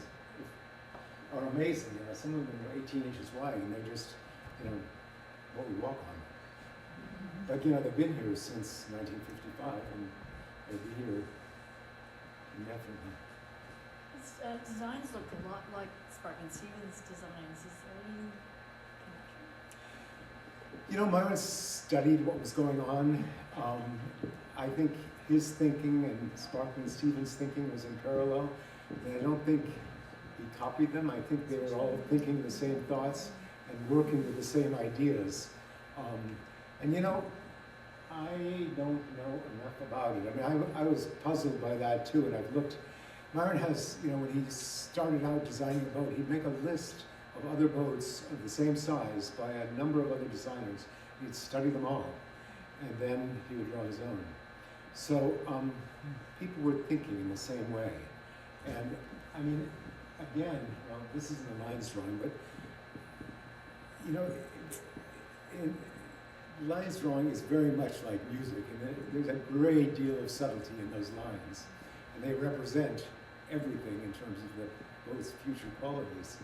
are amazing. Some of them are 18 inches wide, and they're just, what we walk on. But they've been here since 1955, and they'll be here indefinitely. His designs look a lot like Sparkman Stevens' designs. Is there any connection? Myron studied what was going on. I think his thinking and Sparkman Stevens' thinking was in parallel. And I don't think he copied them. I think they were all thinking the same thoughts and working with the same ideas. And you know, I don't know enough about it. I mean, I was puzzled by that too, and I've looked. Myron has, you know, when he started out designing a boat, he'd make a list of other boats of the same size by a number of other designers. He'd study them all, and then he would draw his own. So people were thinking in the same way. And I mean, again, well, this isn't a lines drawing, but you know, lines drawing is very much like music, and there's a great deal of subtlety in those lines, and they represent everything in terms of the boat's future qualities.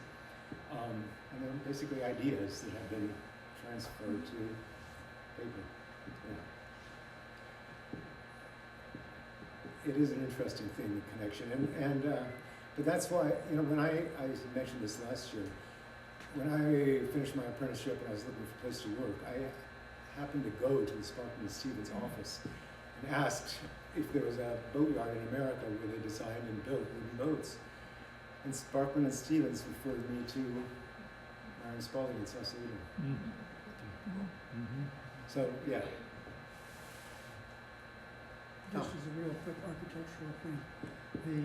And they're basically ideas that have been transferred to paper. Yeah. It is an interesting thing, the connection, but that's why, you know, when I mentioned this last year, when I finished my apprenticeship and I was looking for a place to work, I happened to go to the Sparkman and Stevens office and asked if there was a boatyard in America where they designed and built wooden boats. And Sparkman and Stevens referred me to Myron Spaulding in Sausalito. So, yeah. This is a real quick architectural thing. The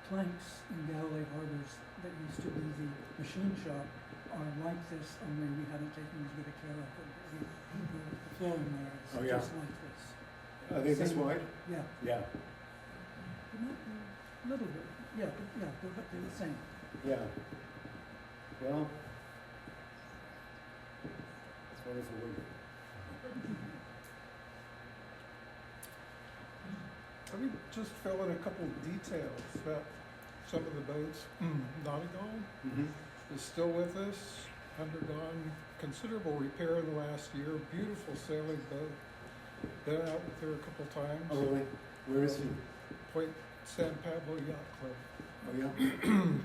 planks in Galloway harbors that used to be the machine shop are like this, only we haven't taken as good a care of them. The flooring there is Oh, yeah. just like this. Are they this Same- wide? Yeah, Yeah. a little bit, yeah, they're the same. Yeah. Well, it's wonderful work. Let me just fill in a couple of details about some of the boats. Donegal is still with us, undergone considerable repair in the last year. Beautiful sailing boat. Been out with her a couple times. Oh, really? Where is he? Point San Pablo Yacht Club, Oh, yeah.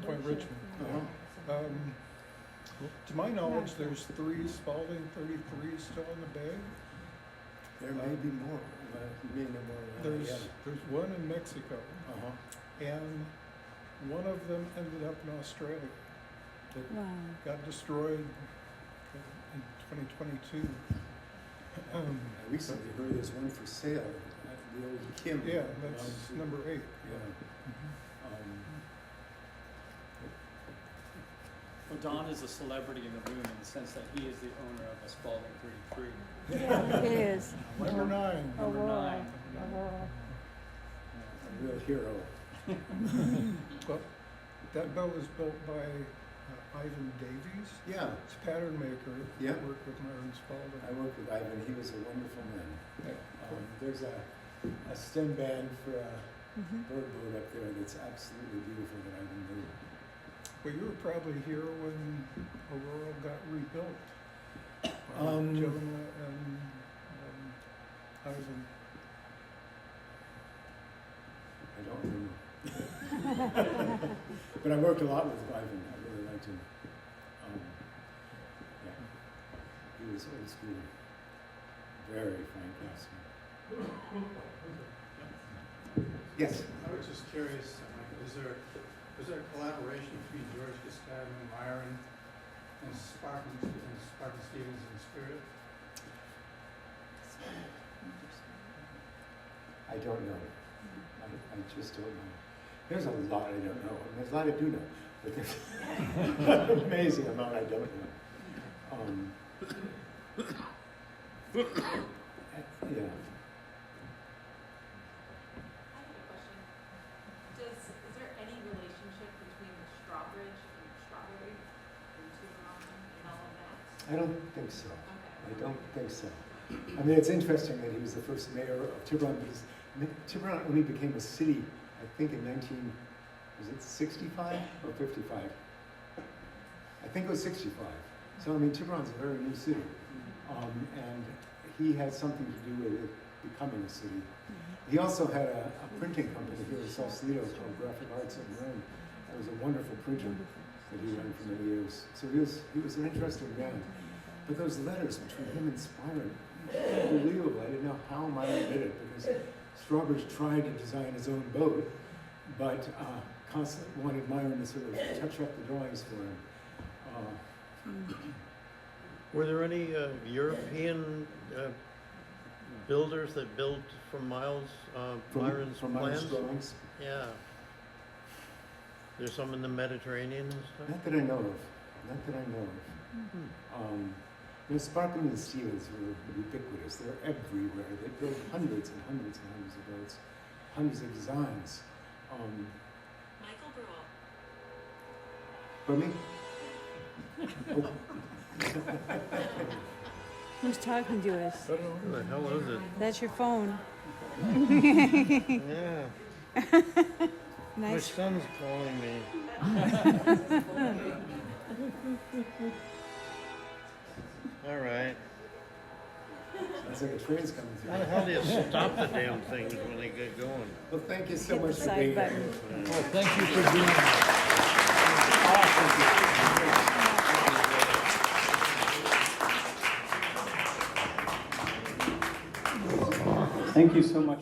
Point Richmond. Uh-huh. To my knowledge, there's 3 Spaulding 33s still in the bay. There may be more. You may know more. There's one in Mexico, Uh-huh. and one of them ended up in Australia. That got destroyed in 2022. I recently heard there's one for sale at the old Kim. Yeah, that's number 8. Yeah. Well, Don is a celebrity in the room in the sense that he is the owner of a Spaulding 33. Yeah, it is. Number 9. Number 9. A real hero. Well, that boat was built by Ivan Davies. Yeah. He's a pattern maker. Yeah. Worked with Myron Spaulding. I worked with Ivan. He was a wonderful man. There's a stem band for a bird boat up there that's absolutely beautiful that Ivan made. Well, you were probably here when Aurora got rebuilt. Jonah and Ivan. I don't remember. But I worked a lot with Ivan. I really liked him. Yeah. He was old school. Very fine craftsman. Yes. I was just curious, Michael, was there a collaboration between George Gustave and Myron and Sparkman Stevens in spirit? I don't know. I just don't know. There's a lot I don't know. There's a lot I do know, but there's an amazing amount I don't know. Yeah. I have a question. Is there any relationship between the Strawbridge and Strawberry and Tiburon and all of that? I don't think so. Okay. I don't think so. I mean, it's interesting that he was the first mayor of Tiburon because Tiburon only became a city, I think, in 65 or 55? I think it was 65. So, I mean, Tiburon's a very new city. And he had something to do with it becoming a city. He also had a printing company here in Sausalito called Graphic Arts and Rome. That was a wonderful printer that he ran for many years. So he was an interesting man. But those letters between him and Myron, unbelievable. I didn't know how Myron did it because Strawbridge tried to design his own boat, but constantly wanted Myron to sort of touch up the drawings for him. Were there any European builders that built from Myron's Myron's plans? drawings? Yeah. There's some in the Mediterranean and stuff? Not that I know of. Not that I know of. Sparkling and Stevens were ubiquitous. They're everywhere. They built hundreds and hundreds and hundreds of boats, hundreds of designs. Michael Brule. For me? Who's talking to us? Who the hell is it? That's your phone. Yeah. My Nice. son's calling me. All right. Sounds like a train's coming through. How the hell do you stop the damn things when they get going? Well, thank you so Hit the much for side being button. here. Oh, thank you for being here. Thank you so much.